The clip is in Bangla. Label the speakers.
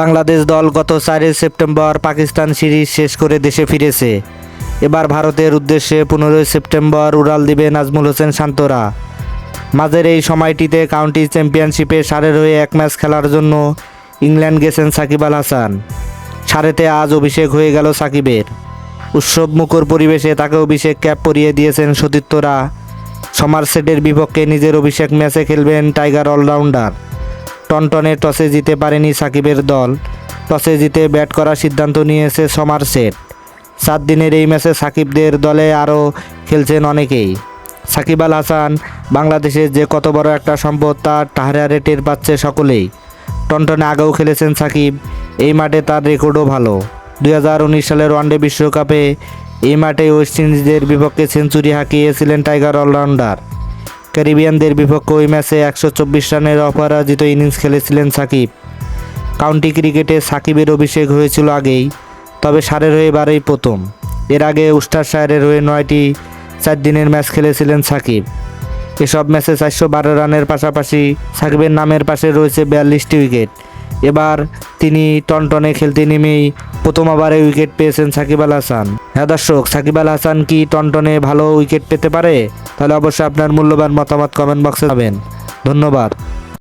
Speaker 1: বাংলাদেশ দল গত 4 সেপ্টেম্বর পাকিস্তান সিরিজ শেষ করে দেশে ফিরেছে। এবার ভারতের উদ্দেশ্যে 15 সেপ্টেম্বর উড়াল দিবে নাজমুল হোসেন শান্তরা। মাঝের এই সময়টিতে কাউন্টি চ্যাম্পিয়নশিপে সারের হয়ে এক ম্যাচ খেলার জন্য ইংল্যান্ড গেছেন সাকিব আল হাসান। সারেতে আজ অভিষেক হয়ে গেল সাকিবের। উৎসব মুখর পরিবেশে তাকে অভিষেক ক্যাপ পরিয়ে দিয়েছেন সতীর্থরা। সমারসেটের বিপক্ষে নিজের অভিষেক ম্যাচে খেলবেন টাইগার অলরাউন্ডার। টনটনে টসে জিতে পারেনি সাকিবের দল। টসে জিতে ব্যাট করার সিদ্ধান্ত নিয়েছে সমারসেট। 7 দিনের এই ম্যাচে সাকিবদের দলে আরও খেলছেন অনেকেই। সাকিব আল হাসান বাংলাদেশের যে কত বড় একটা সম্পদ তার টাহারে টের পাচ্ছে সকলেই। টনটনে আগেও খেলেছেন সাকিব, এই মাঠে তার রেকর্ডও ভালো। 2019 সালের ওয়ানডে বিশ্বকাপে এই মাঠে ওয়েস্ট ইন্ডিজের বিপক্ষে সেঞ্চুরি হাঁকিয়েছিলেন টাইগার অলরাউন্ডার। ক্যারিবিয়ানদের বিপক্ষে ওই ম্যাচে 124 রানের অপরাজিত ইনিংস খেলেছিলেন সাকিব। কাউন্টি ক্রিকেটে সাকিবের অভিষেক হয়েছিল আগেই, তবে সারের হয়ে এবারেই প্রথম। এর আগে উস্টারশায়ারের হয়ে 9টি 4 দিনের ম্যাচ খেলেছিলেন সাকিব। এসব ম্যাচে 412 রানের পাশাপাশি সাকিবের নামের পাশে রয়েছে 42টি উইকেট। এবার তিনি টনটনে খেলতে নেমেই প্রথমবারে উইকেট পেয়েছেন সাকিব আল হাসান। হ্যাঁ দর্শক, সাকিব আল হাসান কি টনটনে ভালো উইকেট পেতে পারে? তাহলে অবশ্যই আপনার মূল্যবান মতামত কমেন্ট বক্সে যাবেন। ধন্যবাদ।